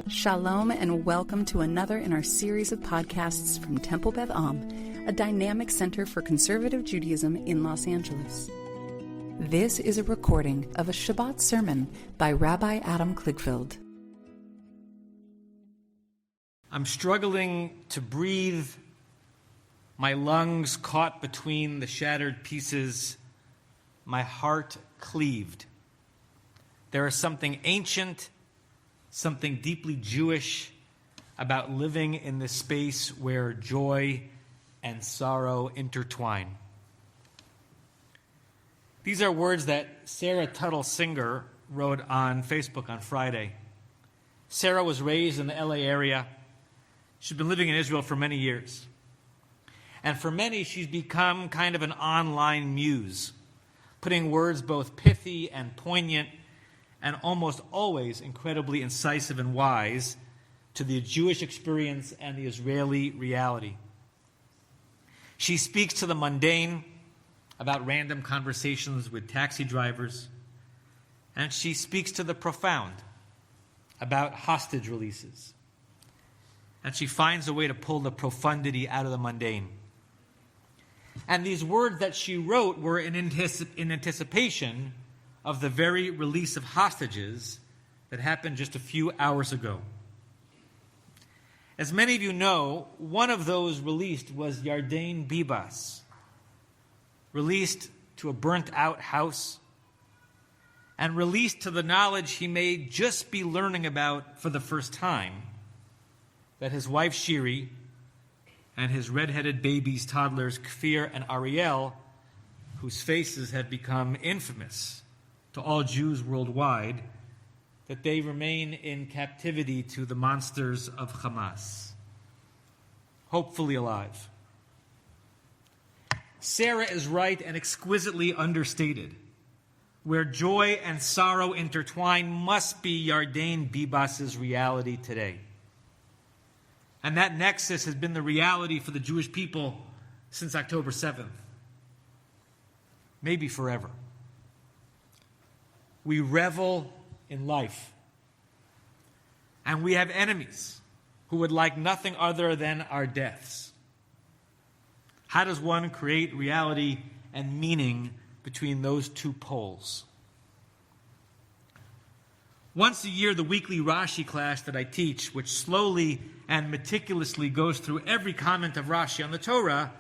Shalom and welcome to another in our series of podcasts from Temple Beth Am, a dynamic center for conservative Judaism in Los Angeles. This is a recording of a Shabbat sermon by Rabbi Adam Kligfeld. I'm struggling to breathe, my lungs caught between the shattered pieces, my heart cleaved. There is something ancient, something deeply Jewish about living in this space where joy and sorrow intertwine. These are words that Sarah Tuttle Singer wrote on Facebook on Friday. Sarah was raised in the LA area. She's been living in Israel for many years. And for many, she's become kind of an online muse, putting words both pithy and poignant and almost always incredibly incisive and wise to the Jewish experience and the Israeli reality. She speaks to the mundane about random conversations with taxi drivers, and she speaks to the profound about hostage releases. And she finds a way to pull the profundity out of the mundane. And these words that she wrote were in anticipation of the very release of hostages that happened just a few hours ago. As many of you know, one of those released was Yardain Bibas, released to a burnt-out house, and released to the knowledge he may just be learning about for the first time, that his wife Shiri and his red-headed babies, toddlers Kfir and Ariel, whose faces have become infamous to all Jews worldwide, that they remain in captivity to the monsters of Hamas, hopefully alive. Sarah is right and exquisitely understated. Where joy and sorrow intertwine must be Yardain Bibas's reality today. And that nexus has been the reality for the Jewish people since October 7th. Maybe forever. We revel in life. And we have enemies who would like nothing other than our deaths. How does one create reality and meaning between those two poles? Once a year, the weekly Rashi class that I teach, which slowly and meticulously goes through every comment of Rashi on the Torah,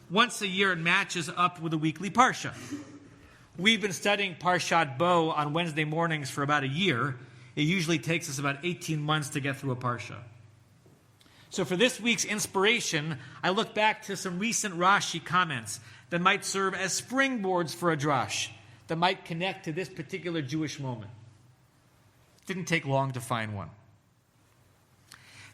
once a year it matches up with a weekly Parsha. We've been studying Parshat Bo on Wednesday mornings for about a year. It usually takes us about 18 months to get through a Parsha. So for this week's inspiration, I look back to some recent Rashi comments that might serve as springboards for a drash, that might connect to this particular Jewish moment. Didn't take long to find one.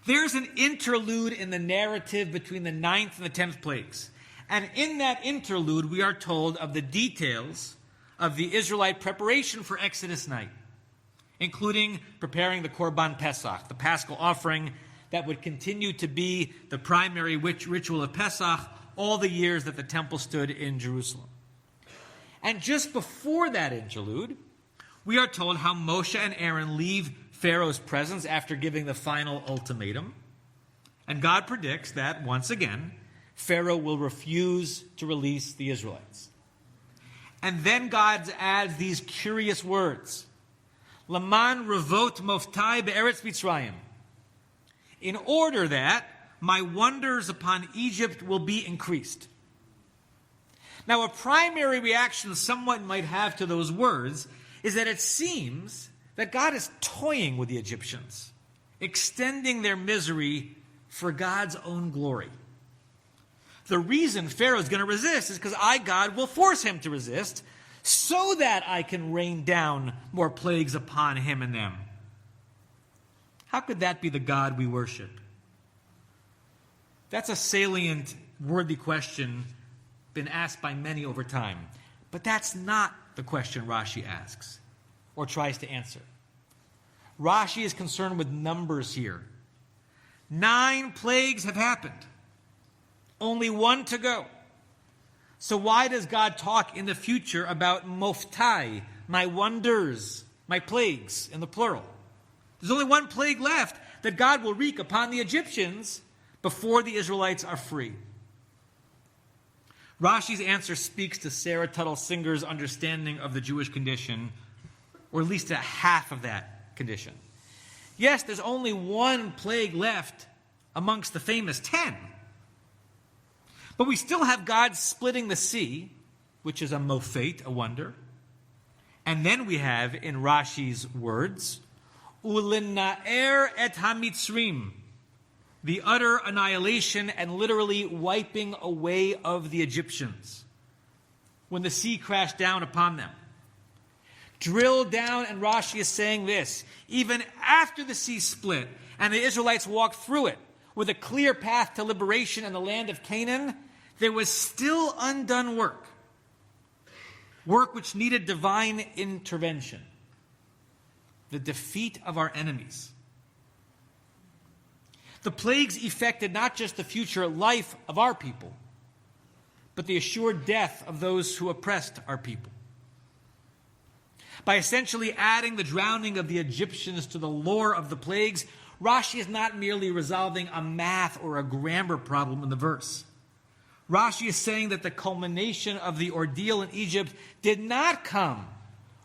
There's an interlude in the narrative between the 9th and the 10th plagues. And in that interlude, we are told of the details of the Israelite preparation for Exodus night, including preparing the Korban Pesach, the Paschal offering that would continue to be the primary ritual of Pesach all the years that the temple stood in Jerusalem. And just before that interlude, we are told how Moshe and Aaron leave Pharaoh's presence after giving the final ultimatum. And God predicts that, once again, Pharaoh will refuse to release the Israelites. And then God adds these curious words. Laman revot moftai be'eretz Mitzrayim. In order that my wonders upon Egypt will be increased. Now, a primary reaction someone might have to those words is that it seems that God is toying with the Egyptians, extending their misery for God's own glory. The reason Pharaoh is going to resist is because I, God, will force him to resist so that I can rain down more plagues upon him and them. How could that be the God we worship? That's a salient, worthy question been asked by many over time. But that's not the question Rashi asks or tries to answer. Rashi is concerned with numbers here. 9 plagues have happened. Only 1 to go. So why does God talk in the future about moftai, my wonders, my plagues, in the plural? There's only 1 plague left. that God will wreak upon the Egyptians before the Israelites are free. Rashi's answer speaks to Sarah Tuttle Singer's understanding of the Jewish condition, or at least a half of that condition. Yes, there's only one plague left amongst the famous 10. But we still have God splitting the sea, which is a mofet, a wonder. And then we have, in Rashi's words, Ulina'er et hamitzrim, the utter annihilation and literally wiping away of the Egyptians when the sea crashed down upon them. Drill down, and Rashi is saying this: even after the sea split and the Israelites walked through it with a clear path to liberation in the land of Canaan, there was still undone work. Work which needed divine intervention. The defeat of our enemies. The plagues affected not just the future life of our people, but the assured death of those who oppressed our people. By essentially adding the drowning of the Egyptians to the lore of the plagues, Rashi is not merely resolving a math or a grammar problem in the verse. Rashi is saying that the culmination of the ordeal in Egypt did not come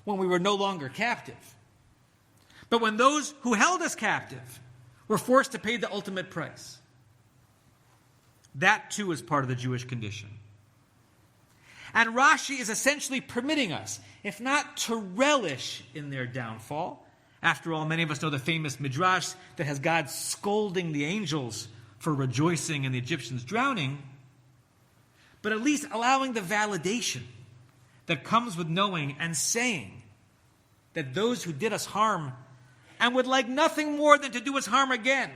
when we were no longer captive, but when those who held us captive were forced to pay the ultimate price. That too is part of the Jewish condition. And Rashi is essentially permitting us, if not to relish in their downfall. After all, many of us know the famous midrash that has God scolding the angels for rejoicing in the Egyptians drowning, but at least allowing the validation that comes with knowing and saying that those who did us harm and would like nothing more than to do us harm again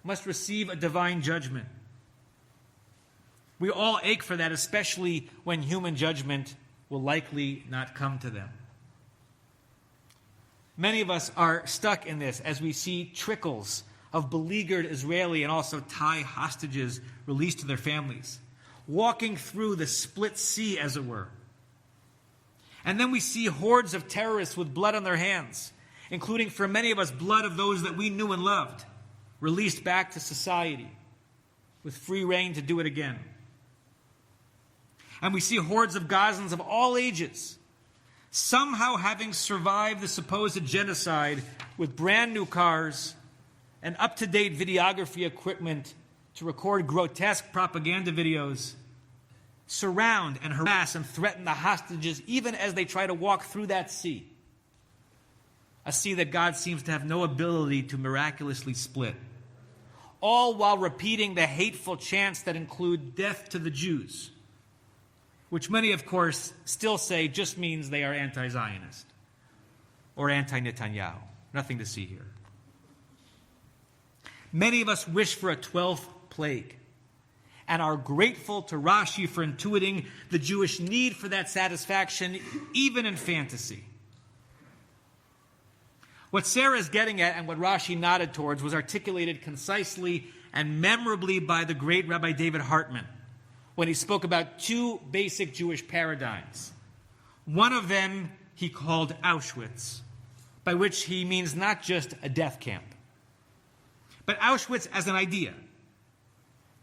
must receive a divine judgment. We all ache for that, especially when human judgment will likely not come to them. Many of us are stuck in this as we see trickles of beleaguered Israeli and also Thai hostages released to their families, walking through the split sea, as it were. And then we see hordes of terrorists with blood on their hands, including for many of us blood of those that we knew and loved, released back to society with free reign to do it again. And we see hordes of Gazans of all ages somehow having survived the supposed genocide with brand new cars and up-to-date videography equipment to record grotesque propaganda videos, surround and harass and threaten the hostages even as they try to walk through that sea. A sea that God seems to have no ability to miraculously split. All while repeating the hateful chants that include death to the Jews, which many, of course, still say just means they are anti-Zionist or anti-Netanyahu. Nothing to see here. Many of us wish for a 12th plague and are grateful to Rashi for intuiting the Jewish need for that satisfaction, even in fantasy. What Sarah is getting at, and what Rashi nodded towards, was articulated concisely and memorably by the great Rabbi David Hartman when he spoke about two basic Jewish paradigms. One of them he called Auschwitz, by which he means not just a death camp, but Auschwitz as an idea.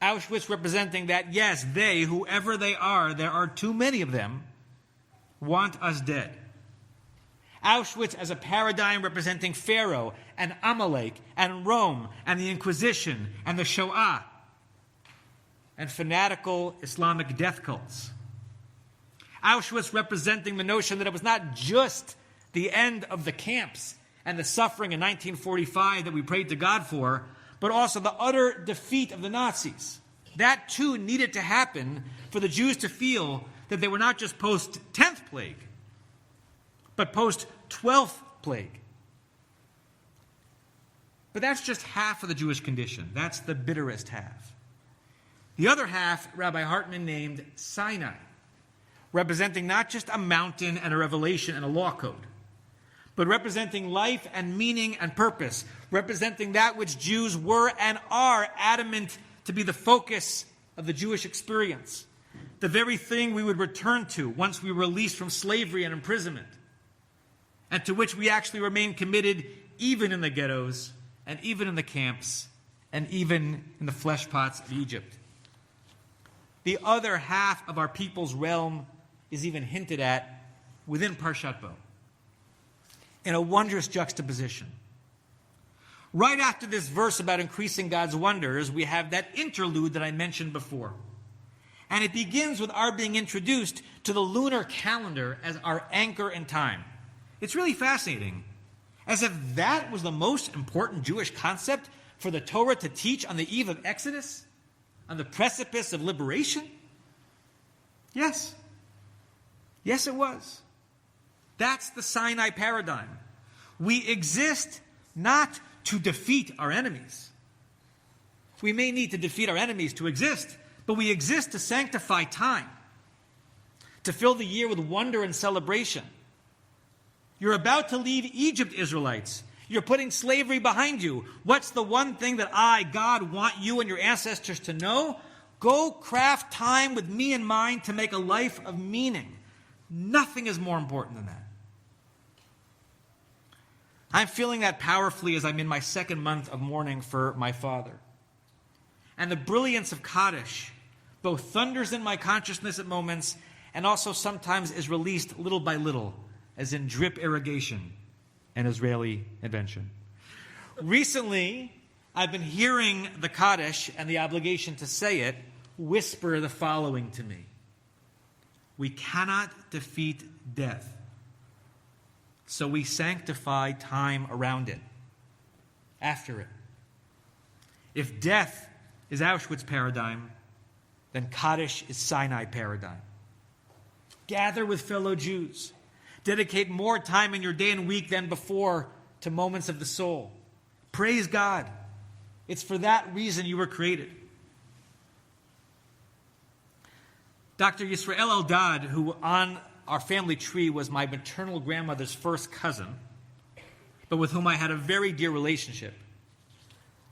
Auschwitz representing that, yes, they, whoever they are, there are too many of them, want us dead. Auschwitz as a paradigm representing Pharaoh and Amalek and Rome and the Inquisition and the Shoah and fanatical Islamic death cults. Auschwitz representing the notion that it was not just the end of the camps and the suffering in 1945 that we prayed to God for, but also the utter defeat of the Nazis. That too needed to happen for the Jews to feel that they were not just post-10th plague, but post-12th plague. But that's just half of the Jewish condition. That's the bitterest half. The other half, Rabbi Hartman named Sinai, representing not just a mountain and a revelation and a law code, but representing life and meaning and purpose, representing that which Jews were and are adamant to be the focus of the Jewish experience, the very thing we would return to once we were released from slavery and imprisonment, and to which we actually remain committed even in the ghettos and even in the camps, and even in the flesh pots of Egypt. The other half of our people's realm is even hinted at within Parshat Bo, in a wondrous juxtaposition. Right after this verse about increasing God's wonders, we have that interlude that I mentioned before. And it begins with our being introduced to the lunar calendar as our anchor in time. It's really fascinating. As if that was the most important Jewish concept for the Torah to teach on the eve of Exodus, on the precipice of liberation? Yes. Yes, it was. That's the Sinai paradigm. We exist not to defeat our enemies. We may need to defeat our enemies to exist, but we exist to sanctify time, to fill the year with wonder and celebration. You're about to leave Egypt, Israelites. You're putting slavery behind you. What's the one thing that I, God, want you and your ancestors to know? Go craft time with me in mind to make a life of meaning. Nothing is more important than that. I'm feeling that powerfully as I'm in my second month of mourning for my father. And the brilliance of Kaddish both thunders in my consciousness at moments and also sometimes is released little by little, as in drip irrigation, an Israeli invention. Recently, I've been hearing the Kaddish and the obligation to say it whisper the following to me. We cannot defeat death, so we sanctify time around it, after it. If death is Auschwitz paradigm, then Kaddish is Sinai paradigm. Gather with fellow Jews. Dedicate more time in your day and week than before to moments of the soul. Praise God. It's for that reason you were created. Dr. Yisrael Eldad, who on our family tree was my maternal grandmother's first cousin, but with whom I had a very dear relationship,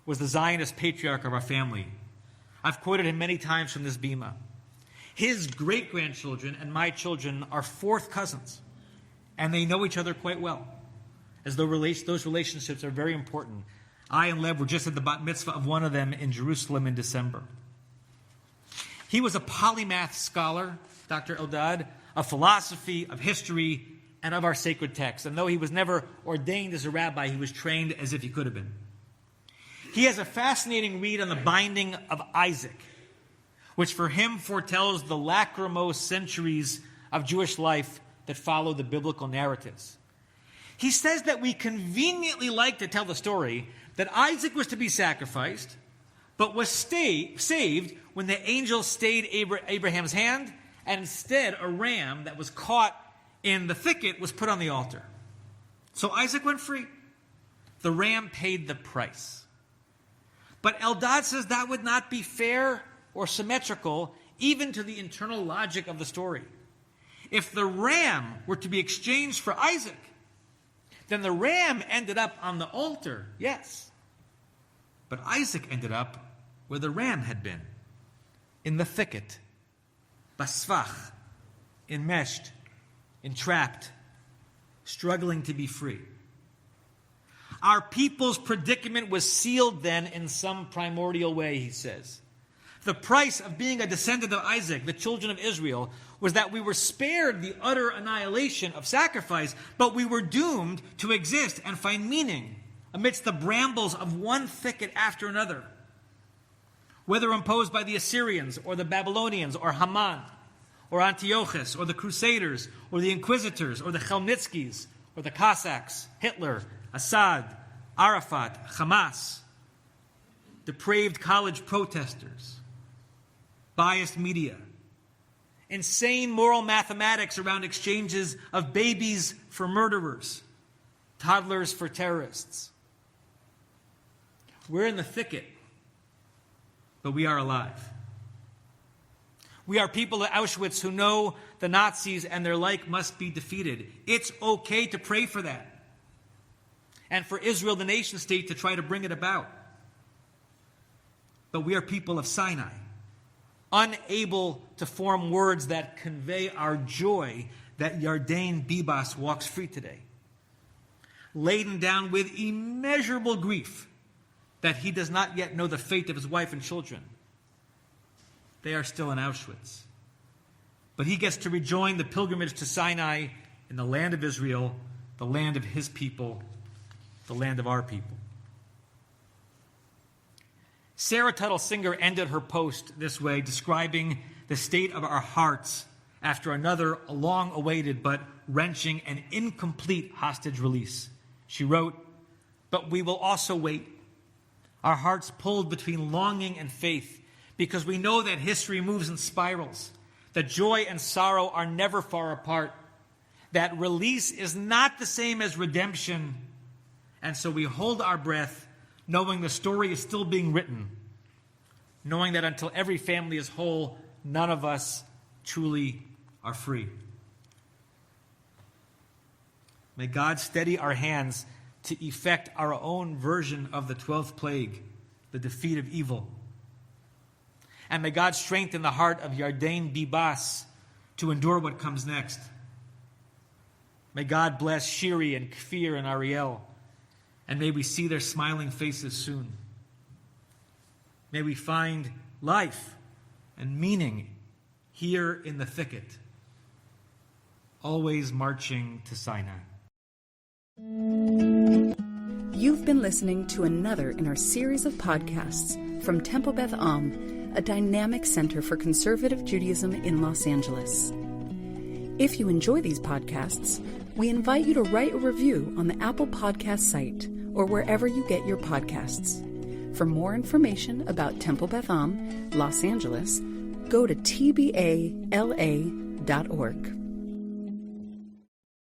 was the Zionist patriarch of our family. I've quoted him many times from this bima. His great-grandchildren and my children are fourth cousins, and they know each other quite well, as though those relationships are very important. I and Lev were just at the bat mitzvah of one of them in Jerusalem in December. He was a polymath scholar, Dr. Eldad, of philosophy, of history, and of our sacred texts. And though he was never ordained as a rabbi, he was trained as if he could have been. He has a fascinating read on the binding of Isaac, which for him foretells the lachrymose centuries of Jewish life that follow the biblical narratives. He says that we conveniently like to tell the story that Isaac was to be sacrificed, but was saved when the angel stayed Abraham's hand, and instead a ram that was caught in the thicket was put on the altar. So Isaac went free. The ram paid the price. But Eldad says that would not be fair or symmetrical, even to the internal logic of the story. If the ram were to be exchanged for Isaac, then the ram ended up on the altar, yes. But Isaac ended up where the ram had been, in the thicket, basvach, enmeshed, entrapped, struggling to be free. Our people's predicament was sealed then in some primordial way, he says. The price of being a descendant of Isaac, the children of Israel, was that we were spared the utter annihilation of sacrifice, but we were doomed to exist and find meaning amidst the brambles of one thicket after another. Whether imposed by the Assyrians or the Babylonians or Haman or Antiochus or the Crusaders or the Inquisitors or the Chelmnitskys or the Cossacks, Hitler, Assad, Arafat, Hamas, depraved college protesters, biased media, insane moral mathematics around exchanges of babies for murderers, toddlers for terrorists. We're in the thicket, but we are alive. We are people at Auschwitz who know the Nazis and their like must be defeated. It's okay to pray for that. And for Israel, the nation state, to try to bring it about. But we are people of Sinai, unable to form words that convey our joy that Yardain Bibas walks free today. Laden down with immeasurable grief that he does not yet know the fate of his wife and children. They are still in Auschwitz. But he gets to rejoin the pilgrimage to Sinai in the land of Israel, the land of his people, the land of our people. Sarah Tuttle Singer ended her post this way, describing the state of our hearts after another long-awaited but wrenching and incomplete hostage release. She wrote, "But we will also wait, our hearts pulled between longing and faith, because we know that history moves in spirals, that joy and sorrow are never far apart, that release is not the same as redemption, and so we hold our breath, knowing the story is still being written, knowing that until every family is whole, none of us truly are free." May God steady our hands to effect our own version of the 12th plague, the defeat of evil. And may God strengthen the heart of Yardain Bibas to endure what comes next. May God bless Shiri and Kfir and Ariel, and may we see their smiling faces soon. May we find life and meaning here in the thicket, always marching to Sinai. You've been listening to another in our series of podcasts from Temple Beth Am, a dynamic center for conservative Judaism in Los Angeles. If you enjoy these podcasts, we invite you to write a review on the Apple Podcast site or wherever you get your podcasts. For more information about Temple Beth Am, Los Angeles, go to tbala.org.